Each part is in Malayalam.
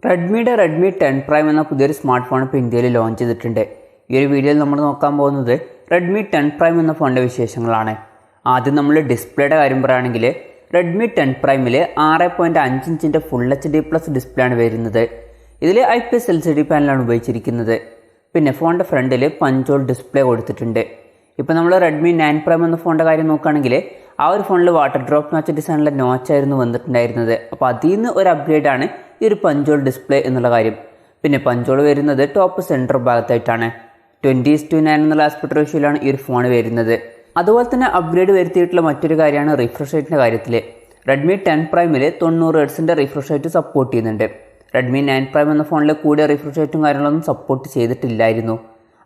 Redmi 10 Prime എന്ന പുതിയൊരു സ്മാർട്ട് ഫോൺ ഇപ്പോൾ ഇന്ത്യയിൽ ലോഞ്ച് ചെയ്തിട്ടുണ്ട്. ഈ ഒരു വീഡിയോയിൽ നമ്മൾ നോക്കാൻ പോകുന്നത് Redmi 10 Prime എന്ന ഫോണിൻ്റെ വിശേഷങ്ങളാണ്. ആദ്യം നമ്മൾ ഡിസ്പ്ലേയുടെ കാര്യം പറയുകയാണെങ്കിൽ Redmi 10 Primeൽ 6.5 ഇഞ്ചിൻ്റെ ഫുൾ HD+ ഡിസ്പ്ലേ ആണ് വരുന്നത്. ഇതിൽ IPS LCD പാനലാണ് ഉപയോഗിച്ചിരിക്കുന്നത്. പിന്നെ ഫോണിൻ്റെ ഫ്രണ്ടിൽ പഞ്ചോൾ ഡിസ്പ്ലേ കൊടുത്തിട്ടുണ്ട്. ഇപ്പോൾ നമ്മൾ Redmi 9 Prime എന്ന ഫോണിൻ്റെ കാര്യം നോക്കുകയാണെങ്കിൽ ആ ഒരു ഫോണിൽ വാട്ടർ ഡ്രോപ്പ് നോച്ച് ഡിസൈനിലെ നോച്ചായിരുന്നു വന്നിട്ടുണ്ടായിരുന്നത്. അപ്പോൾ അതിൽ നിന്ന് ഒരു അപ്ഗ്രേഡാണ് ഈ ഒരു പഞ്ചോൾ ഡിസ്പ്ലേ എന്നുള്ള കാര്യം. പിന്നെ പഞ്ചോൾ വരുന്നത് ടോപ്പ് സെൻറ്റർ ഭാഗത്തായിട്ടാണ്. 20:9 എന്നുള്ള ആസ്പെക്ട് റേഷ്യോയിലാണ് ഈ ഒരു ഫോൺ വരുന്നത്. അതുപോലെ തന്നെ അപ്ഗ്രേഡ് വരുത്തിയിട്ടുള്ള മറ്റൊരു കാര്യമാണ് റിഫ്രഷ് റേറ്റിൻ്റെ കാര്യത്തിൽ. Redmi 10 Primeൽ 90 Hz refresh rate support ചെയ്യുന്നുണ്ട്. Redmi 9 Prime എന്ന ഫോണിൽ കൂടിയ റിഫ്രഷ് റേറ്റും കാര്യങ്ങളൊന്നും സപ്പോർട്ട് ചെയ്തിട്ടില്ലായിരുന്നു.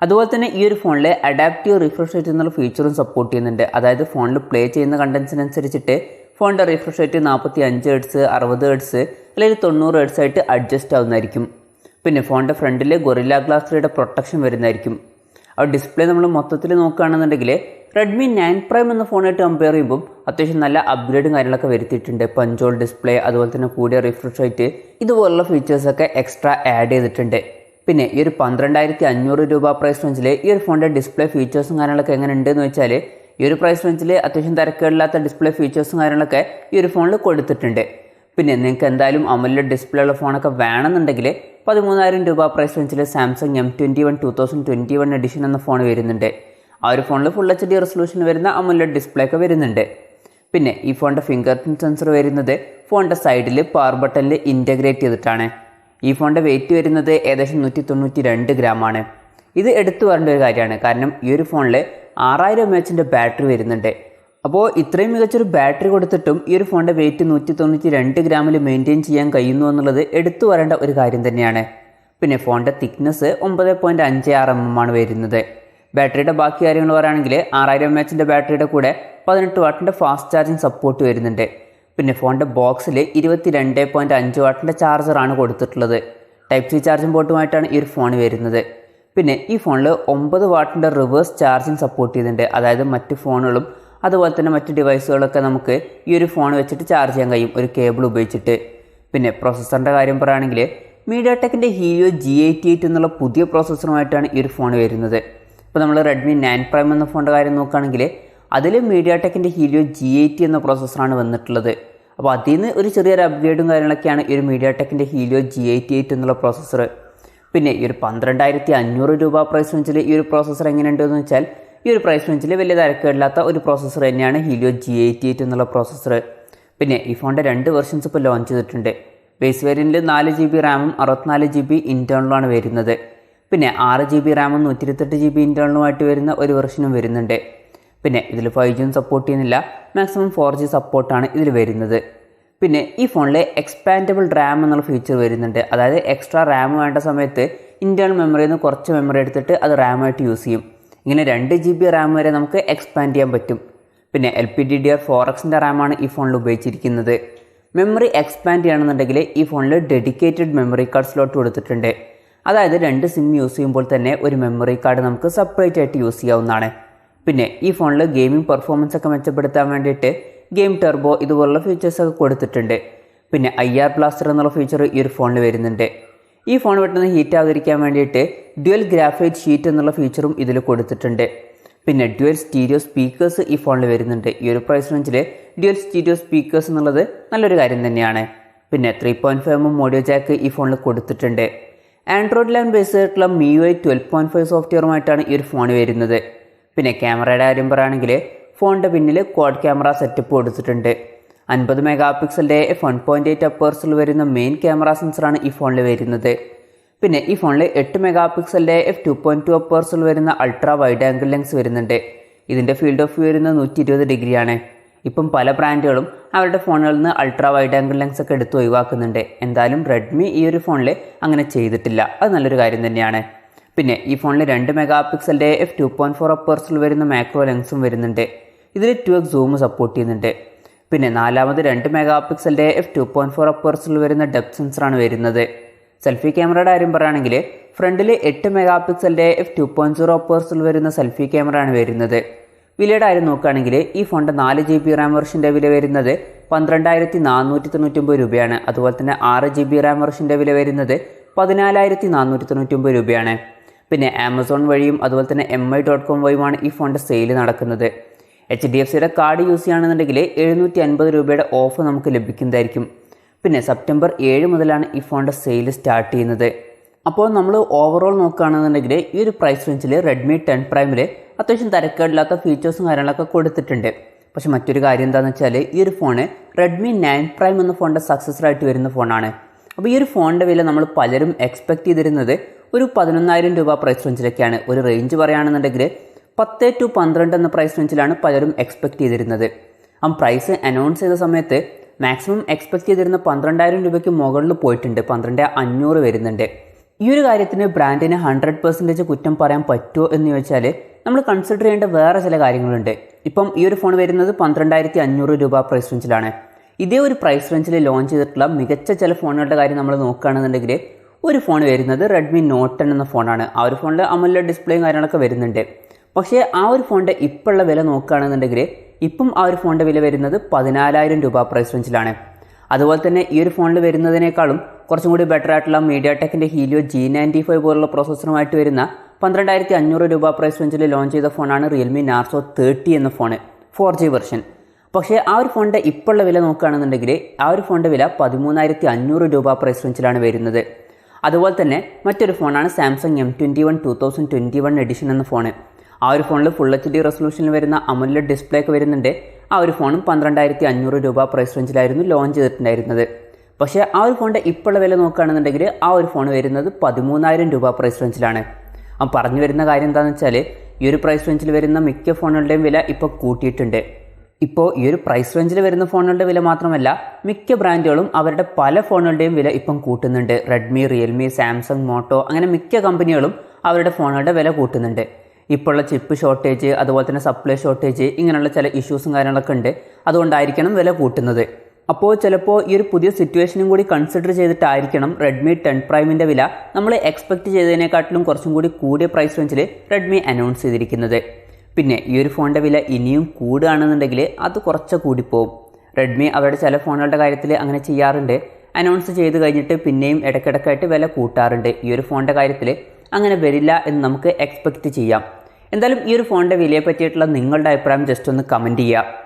അതുപോലെ തന്നെ ഈ ഒരു ഫോണിൽ അഡാപ്റ്റീവ് റിഫ്രഷ് റേറ്റ് എന്നുള്ള ഫീച്ചറും സപ്പോർട്ട് ചെയ്യുന്നുണ്ട്. അതായത് ഫോണിൽ പ്ലേ ചെയ്യുന്ന കണ്ടൻസിനനുസരിച്ചിട്ട് ഫോണിൻ്റെ റിഫ്രഷ് റേറ്റ് 45 Hz, 60 Hz അല്ലെങ്കിൽ 90 Hz ആയിട്ട് അഡ്ജസ്റ്റ് ആവുന്നതായിരിക്കും. പിന്നെ ഫോണിൻ്റെ ഫ്രണ്ടിൽ ഗൊറില്ല ഗ്ലാസ് 3യുടെ പ്രൊട്ടക്ഷൻ വരുന്നതായിരിക്കും. ആ ഡിസ്പ്ലേ നമ്മൾ മൊത്തത്തിൽ നോക്കുകയാണെന്നുണ്ടെങ്കിൽ Redmi 9 Prime എന്ന ഫോണായിട്ട് കമ്പയർ ചെയ്യുമ്പോൾ അത്യാവശ്യം നല്ല അപ്ഗ്രേഡും കാര്യങ്ങളൊക്കെ വരുത്തിയിട്ടുണ്ട്. പഞ്ചോൾ ഡിസ്പ്ലേ, അതുപോലെ തന്നെ കൂടിയ റിഫ്രഷ് റേറ്റ്, ഇതുപോലുള്ള ഫീച്ചേഴ്സൊക്കെ എക്സ്ട്രാ ആഡ് ചെയ്തിട്ടുണ്ട്. പിന്നെ ഈ ഒരു 12,500 രൂപ പ്രൈസ് റേഞ്ചിൽ ഈ ഒരു ഫോണിൻ്റെ ഡിസ്പ്ലേ ഫീച്ചേഴ്സും കാര്യങ്ങളൊക്കെ എങ്ങനെ ഉണ്ടെന്ന് വെച്ചാൽ ഈ ഒരു പ്രൈസ് റേഞ്ചിൽ അത്യാവശ്യം തിരക്കേടില്ലാത്ത ഡിസ്പ്ലേ ഫീച്ചേഴ്സും കാര്യങ്ങളൊക്കെ ഈ ഒരു ഫോണിൽ കൊടുത്തിട്ടുണ്ട്. പിന്നെ നിങ്ങൾക്ക് എന്തായാലും AMOLED ഡിസ്പ്ലേ ഉള്ള ഫോണൊക്കെ വേണമെന്നുണ്ടെങ്കിൽ 13,000 രൂപ പ്രൈസ് റേഞ്ചിൽ സാംസങ് M21 2021 എഡിഷൻ എന്ന ഫോൺ വരുന്നുണ്ട്. ആ ഒരു ഫോണിൽ ഫുൾ HD റെസൊല്യൂഷൻ വരുന്ന AMOLED ഡിസ്പ്ലേ ഒക്കെ വരുന്നുണ്ട്. പിന്നെ ഈ ഫോണിൻ്റെ ഫിംഗർ പ്രിൻറ്റ് സെൻസർ വരുന്നത് ഫോണിൻ്റെ സൈഡിൽ പവർ ബട്ടണിൽ ഇൻറ്റഗ്രേറ്റ് ചെയ്തിട്ടാണ്. ഈ ഫോണിൻ്റെ വെയിറ്റ് വരുന്നത് ഏകദേശം 192 ഗ്രാമാണ്. ഇത് എടുത്തു പറയേണ്ട ഒരു കാര്യമാണ്. കാരണം ഈ ഒരു ഫോണിൽ 6000 mAh ബാറ്ററി വരുന്നുണ്ട്. അപ്പോൾ ഇത്രയും മികച്ചൊരു ബാറ്ററി കൊടുത്തിട്ടും ഈ ഒരു ഫോണിൻ്റെ വെയിറ്റ് 192 ഗ്രാമിൽ മെയിൻറ്റെയിൻ ചെയ്യാൻ കഴിയുന്നു എന്നുള്ളത് എടുത്തു പറയേണ്ട ഒരു കാര്യം തന്നെയാണ്. പിന്നെ ഫോണിൻ്റെ തിക്നെസ് 9.56 mm ആണ് വരുന്നത്. ബാറ്ററിയുടെ ബാക്കി കാര്യങ്ങൾ പറയുകയാണെങ്കിൽ 6000 mAh ബാറ്ററിയുടെ കൂടെ 18 വാട്ടിൻ്റെ ഫാസ്റ്റ് ചാർജിങ് സപ്പോർട്ട് വരുന്നുണ്ട്. പിന്നെ ഫോണിൻ്റെ ബോക്സിൽ 22.5 വാട്ടിൻ്റെ ചാർജറാണ് കൊടുത്തിട്ടുള്ളത്. Type C ചാർജിങ് പോർട്ടുമായിട്ടാണ് ഈ ഒരു ഫോൺ വരുന്നത്. പിന്നെ ഈ ഫോണിൽ 9 വാട്ടിൻ്റെ റിവേഴ്സ് ചാർജിങ് സപ്പോർട്ട് ചെയ്യുന്നുണ്ട്. അതായത് മറ്റ് ഫോണുകളും അതുപോലെ തന്നെ മറ്റ് ഡിവൈസുകളൊക്കെ നമുക്ക് ഈ ഒരു ഫോൺ വെച്ചിട്ട് ചാർജ് ചെയ്യാൻ കഴിയും ഒരു കേബിൾ ഉപയോഗിച്ചിട്ട്. പിന്നെ പ്രോസസ്സറിൻ്റെ കാര്യം പറയുകയാണെങ്കിൽ mediatekൻ്റെ helio G88 എന്നുള്ള പുതിയ പ്രോസസ്സറുമായിട്ടാണ് ഈ ഒരു ഫോൺ വരുന്നത്. ഇപ്പോൾ നമ്മൾ Redmi 9 Prime എന്ന ഫോണിൻ്റെ കാര്യം നോക്കുകയാണെങ്കിൽ അതിൽ mediatekൻ്റെ helio G80 എന്ന പ്രോസസ്സറാണ് വന്നിട്ടുള്ളത്. അപ്പോൾ അതിൽ നിന്ന് ഒരു ചെറിയൊരു അപ്ഗ്രേഡും കാര്യങ്ങളൊക്കെയാണ് ഈ ഒരു mediatekൻ്റെ helio G88 എന്നുള്ള പ്രോസസ്സർ. പിന്നെ ഈ ഒരു 12,500 രൂപ പ്രൈസ് റേഞ്ചിൽ ഈ ഒരു പ്രോസസ്സർ എങ്ങനെയുണ്ടെന്ന് വെച്ചാൽ ഈ ഒരു പ്രൈസ് റേഞ്ചിൽ വലിയ തിരക്കേടില്ലാത്ത ഒരു പ്രോസസ്സർ തന്നെയാണ് helio G88 എന്നുള്ള പ്രോസസ്സർ. പിന്നെ ഈ ഫോണിൻ്റെ 2 വെർഷൻസ് ഇപ്പോൾ ലോഞ്ച് ചെയ്തിട്ടുണ്ട്. ബേസ് വേരിയൻറ്റിൽ 4GB റാമും 64GB ഇൻറ്റേർണലുമാണ് വരുന്നത്. പിന്നെ 6GB റാമും 128GB ഇൻറ്റേർണലുമായിട്ട് വരുന്ന ഒരു വെർഷനും വരുന്നുണ്ട്. പിന്നെ ഇതിൽ 5G സപ്പോർട്ട് ചെയ്യുന്നില്ല, മാക്സിമം 4G സപ്പോർട്ടാണ് ഇതിൽ വരുന്നത്. പിന്നെ ഈ ഫോണിൽ എക്സ്പാൻഡബിൾ റാം എന്നുള്ള ഫീച്ചർ വരുന്നുണ്ട്. അതായത് എക്സ്ട്രാ റാം വേണ്ട സമയത്ത് ഇൻറ്റേർണൽ മെമ്മറിയിൽ നിന്ന് കുറച്ച് മെമ്മറി എടുത്തിട്ട് അത് റാമായിട്ട് യൂസ് ചെയ്യും. ഇങ്ങനെ 2GB റാം വരെ നമുക്ക് എക്സ്പാൻഡ് ചെയ്യാൻ പറ്റും. പിന്നെ LPDDR4Xൻ്റെ റാമാണ് ഈ ഫോണിൽ ഉപയോഗിച്ചിരിക്കുന്നത്. മെമ്മറി എക്സ്പാൻഡ് ചെയ്യണമെന്നുണ്ടെങ്കിൽ ഈ ഫോണിൽ ഡെഡിക്കേറ്റഡ് മെമ്മറി കാർഡ് സ്ലോട്ട് കൊടുത്തിട്ടുണ്ട്. അതായത് 2 സിം യൂസ് ചെയ്യുമ്പോൾ തന്നെ ഒരു മെമ്മറി കാർഡ് നമുക്ക് സെപ്പറേറ്റ് ആയിട്ട് യൂസ് ചെയ്യാവുന്നതാണ്. പിന്നെ ഈ ഫോണിൽ ഗെയിമിംഗ് പെർഫോമൻസ് ഒക്കെ മെച്ചപ്പെടുത്താൻ വേണ്ടിയിട്ട് ഗെയിം ടെർബോ ഇതുപോലുള്ള ഫീച്ചേഴ്സൊക്കെ കൊടുത്തിട്ടുണ്ട്. പിന്നെ IR ബ്ലാസ്റ്റർ എന്നുള്ള ഫീച്ചർ ഈ ഒരു ഫോണിൽ വരുന്നുണ്ട്. ഈ ഫോൺ പെട്ടെന്ന് ഹീറ്റ് ആകാതിരിക്കാൻ വേണ്ടിയിട്ട് ഡ്യുവൽ ഗ്രാഫൈറ്റ് ഷീറ്റ് എന്നുള്ള ഫീച്ചറും ഇതിൽ കൊടുത്തിട്ടുണ്ട്. പിന്നെ ഡ്യുവൽ സ്റ്റീരിയോ സ്പീക്കേഴ്സ് ഈ ഫോണിൽ വരുന്നുണ്ട്. ഈ ഒരു പ്രൈസ് റേഞ്ചിൽ ഡ്യുവൽ സ്റ്റീരിയോ സ്പീക്കേഴ്സ് എന്നുള്ളത് നല്ലൊരു കാര്യം തന്നെയാണ്. പിന്നെ 3.5 mm ഓഡിയോ ജാക്ക് ഈ ഫോണിൽ കൊടുത്തിട്ടുണ്ട്. Android 11 ബേസ് ആയിട്ടുള്ള MIUI 12.5 സോഫ്റ്റ്വെയറുമായിട്ടാണ് ഈ ഒരു ഫോൺ വരുന്നത്. പിന്നെ ക്യാമറയുടെ കാര്യം പറയുകയാണെങ്കിൽ ഫോണിൻ്റെ പിന്നിൽ ക്വാഡ് ക്യാമറ സെറ്റപ്പ് കൊടുത്തിട്ടുണ്ട്. 50 മെഗാപിക്സലിൻ്റെ f1.8 അപ്പേഴ്സിൽ വരുന്ന മെയിൻ ക്യാമറ സെൻസറാണ് ഈ ഫോണിൽ വരുന്നത്. പിന്നെ ഈ ഫോണിൽ 8 മെഗാപിക്സലിൻ്റെ f2.2 അപ്പേഴ്സിൽ വരുന്ന അൾട്രാ വൈഡ് ആംഗിൾ ലെൻസ് വരുന്നുണ്ട്. ഇതിൻ്റെ ഫീൽഡ് ഓഫ് വ്യൂ വരുന്നത് 120 ഡിഗ്രിയാണ്. ഇപ്പം പല ബ്രാൻഡുകളും അവരുടെ ഫോണുകളിൽ നിന്ന് അൾട്രാ വൈഡ് ആംഗിൾ ലെൻസ് ഒക്കെ എടുത്ത് ഒഴിവാക്കുന്നുണ്ട്. എന്തായാലും Redmi ഈ ഒരു ഫോണിൽ അങ്ങനെ ചെയ്തിട്ടില്ല. അത് നല്ലൊരു കാര്യം തന്നെയാണ്. പിന്നെ ഈ ഫോണിൽ 2 മെഗാപിക്സലിൻ്റെ f2.4 അപ്പേഴ്സിൽ വരുന്ന മാക്രോ ലെൻസും വരുന്നുണ്ട്. ഇതിൽ 2x സൂം സപ്പോർട്ട് ചെയ്യുന്നുണ്ട്. പിന്നെ നാലാമത് 2 മെഗാപിക്സലിൻ്റെ f2.4 അപ്പേഴ്സിൽ വരുന്ന ഡെപ്ത് സെൻസറാണ് വരുന്നത്. സെൽഫി ക്യാമറയുടെ കാര്യം പറയുകയാണെങ്കിൽ ഫ്രണ്ടിൽ 8 മെഗാപിക്സലിൻ്റെ f2.0 അപ്പേഴ്സിൽ വരുന്ന സെൽഫി ക്യാമറയാണ് വരുന്നത്. വിലയുടെ കാര്യം നോക്കുകയാണെങ്കിൽ ഈ ഫോണിൻ്റെ 4GB റാം വെർഷൻ്റെ വില വരുന്നത് 12,499 രൂപയാണ്. അതുപോലെ തന്നെ 6 GB റാം വെർഷൻ്റെ വില വരുന്നത് 14,499 രൂപയാണ്. പിന്നെ ആമസോൺ വഴിയും അതുപോലെ തന്നെ mi.com വഴിയുമാണ് ഈ ഫോണിൻ്റെ സെയിൽ നടക്കുന്നത്. HDFCയുടെ കാർഡ് യൂസ് ചെയ്യുകയാണെന്നുണ്ടെങ്കിൽ 750 രൂപയുടെ ഓഫ് നമുക്ക് ലഭിക്കുന്നതായിരിക്കും. പിന്നെ സെപ്റ്റംബർ 7 മുതലാണ് ഈ ഫോണിൻ്റെ സെയിൽ സ്റ്റാർട്ട് ചെയ്യുന്നത്. അപ്പോൾ നമ്മൾ ഓവറോൾ നോക്കുകയാണെന്നുണ്ടെങ്കിൽ ഈ ഒരു പ്രൈസ് റേഞ്ചിൽ റെഡ്മി 10 പ്രൈമിൽ അത്യാവശ്യം തരക്കേടില്ലാത്ത ഫീച്ചേഴ്സും കാര്യങ്ങളൊക്കെ കൊടുത്തിട്ടുണ്ട്. പക്ഷെ മറ്റൊരു കാര്യം എന്താണെന്ന് വെച്ചാൽ ഈ ഒരു ഫോണ് റെഡ്മി 9 പ്രൈം എന്ന ഫോണിൻ്റെ സക്സസറായിട്ട് വരുന്ന ഫോണാണ്. അപ്പോൾ ഈ ഒരു ഫോണിൻ്റെ വില നമ്മൾ പലരും എക്സ്പെക്ട് ചെയ്തിരുന്നത് ഒരു 11,000 രൂപ പ്രൈസ് റേഞ്ചിലൊക്കെയാണ്. ഒരു റേഞ്ച് പറയുകയാണെന്നുണ്ടെങ്കിൽ 10 to 12 എന്ന പ്രൈസ് റേഞ്ചിലാണ് പലരും എക്സ്പെക്ട് ചെയ്തിരുന്നത്. ആ പ്രൈസ് അനൗൺസ് ചെയ്ത സമയത്ത് മാക്സിമം എക്സ്പെക്ട് ചെയ്തിരുന്ന 12,000 രൂപയ്ക്ക് മുകളിൽ പോയിട്ടുണ്ട്. 12,500 വരുന്നുണ്ട്. ഈ ഒരു കാര്യത്തിന് ബ്രാൻഡിന് 100% കുറ്റം പറയാൻ പറ്റുമോ എന്ന് ചോദിച്ചാൽ നമ്മൾ കൺസിഡർ ചെയ്യേണ്ട വേറെ ചില കാര്യങ്ങളുണ്ട്. ഇപ്പം ഈ ഒരു ഫോൺ വരുന്നത് 12,500 രൂപ പ്രൈസ് റേഞ്ചിലാണ്. ഇതേ ഒരു പ്രൈസ് റേഞ്ചിൽ ലോഞ്ച് ചെയ്തിട്ടുള്ള മികച്ച ചില ഫോണുകളുടെ കാര്യം നമ്മൾ നോക്കുകയാണെന്നുണ്ടെങ്കിൽ ഒരു ഫോൺ വരുന്നത് റെഡ്മി നോട്ട് 10 എന്ന ഫോണാണ്. ആ ഒരു ഫോണിൽ AMOLED ഡിസ്പ്ലേയും കാര്യങ്ങളൊക്കെ വരുന്നുണ്ട്. പക്ഷേ ആ ഒരു ഫോണിൻ്റെ ഇപ്പോഴുള്ള വില നോക്കുകയാണെന്നുണ്ടെങ്കിൽ ഇപ്പം ആ ഒരു ഫോണിൻ്റെ വില വരുന്നത് 14,000 രൂപ പ്രൈസ് റേഞ്ചിലാണ്. അതുപോലെ തന്നെ ഈ ഒരു ഫോണിൽ വരുന്നതിനേക്കാളും കുറച്ചും കൂടി ബെറ്റർ ആയിട്ടുള്ള mediatekൻ്റെ helio G95 പോലുള്ള പ്രോസസ്സറുമായിട്ട് വരുന്ന 12,500 രൂപ പ്രൈസ് റേഞ്ചിൽ ലോഞ്ച് ചെയ്ത ഫോണാണ് റിയൽമി നാർസോ 30 എന്ന ഫോണ്, 4G വെർഷൻ. പക്ഷേ ആ ഒരു ഫോണിൻ്റെ ഇപ്പോഴുള്ള വില നോക്കുകയാണെന്നുണ്ടെങ്കിൽ ആ ഒരു ഫോണിൻ്റെ വില 13,500 രൂപ പ്രൈസ് റേഞ്ചിലാണ് വരുന്നത്. അതുപോലെ തന്നെ മറ്റൊരു ഫോണാണ് സാംസങ് M21 2021 എഡിഷൻ എന്ന ഫോണ്. ആ ഒരു ഫോണിൽ ഫുൾ HD റെസൊല്യൂഷനിൽ വരുന്ന AMOLED ഡിസ്പ്ലേ ഒക്കെ വരുന്നുണ്ട്. ആ ഒരു ഫോണും 12,500 രൂപ പ്രൈസ് റേഞ്ചിലായിരുന്നു ലോഞ്ച് ചെയ്തിട്ടുണ്ടായിരുന്നത്. പക്ഷേ ആ ഒരു ഫോണിൻ്റെ ഇപ്പോഴുള്ള വില നോക്കുകയാണെന്നുണ്ടെങ്കിൽ ആ ഒരു ഫോൺ വരുന്നത് 13,000 രൂപ പ്രൈസ് റേഞ്ചിലാണ്. ആ പറഞ്ഞു വരുന്ന കാര്യം എന്താണെന്ന് വെച്ചാൽ ഈ ഒരു പ്രൈസ് റേഞ്ചിൽ വരുന്ന മിക്ക ഫോണുകളുടെയും വില ഇപ്പോൾ കൂട്ടിയിട്ടുണ്ട്. ഇപ്പോൾ ഈ ഒരു പ്രൈസ് റേഞ്ചിൽ വരുന്ന ഫോണുകളുടെ വില മാത്രമല്ല മിക്ക ബ്രാൻഡുകളും അവരുടെ പല ഫോണുകളുടെയും വില ഇപ്പം കൂട്ടുന്നുണ്ട്. റെഡ്മി, റിയൽമി, സാംസങ്, മോട്ടോ അങ്ങനെ മിക്ക കമ്പനികളും അവരുടെ ഫോണുകളുടെ വില കൂട്ടുന്നുണ്ട്. ഇപ്പോഴുള്ള ചിപ്പ് ഷോർട്ടേജ് അതുപോലെ തന്നെ സപ്ലൈ ഷോർട്ടേജ് ഇങ്ങനെയുള്ള ചില ഇഷ്യൂസും കാര്യങ്ങളൊക്കെ ഉണ്ട്. അതുകൊണ്ടായിരിക്കണം വില കൂട്ടുന്നത്. അപ്പോൾ ചിലപ്പോൾ ഈ ഒരു പുതിയ സിറ്റുവേഷനും കൂടി കൺസിഡർ ചെയ്തിട്ടായിരിക്കണം റെഡ്മി 10 പ്രൈമിൻ്റെ വില നമ്മൾ എക്സ്പെക്ട് ചെയ്തതിനെക്കാട്ടിലും കുറച്ചും കൂടി കൂടിയ പ്രൈസ് റേഞ്ചിൽ റെഡ്മി അനൗൺസ് ചെയ്തിരിക്കുന്നത്. പിന്നെ ഈ ഒരു ഫോണിൻ്റെ വില ഇനിയും കൂടുകയാണെന്നുണ്ടെങ്കിൽ അത് കുറച്ച് കൂടിപ്പോവും. റെഡ്മി അവരുടെ ചില ഫോണുകളുടെ കാര്യത്തിൽ അങ്ങനെ ചെയ്യാറുണ്ട്. അനൗൺസ് ചെയ്ത് കഴിഞ്ഞിട്ട് പിന്നെയും ഇടയ്ക്കിടയ്ക്കായിട്ട് വില കൂട്ടാറുണ്ട്. ഈ ഒരു ഫോണിൻ്റെ കാര്യത്തിൽ അങ്ങനെ വരില്ല എന്ന് നമുക്ക് എക്സ്പെക്റ്റ് ചെയ്യാം. എന്തായാലും ഈ ഒരു ഫോണിൻ്റെ വിലയെ പറ്റിയിട്ടുള്ള നിങ്ങളുടെ അഭിപ്രായം ജസ്റ്റ് ഒന്ന് കമൻറ്റ് ചെയ്യുക.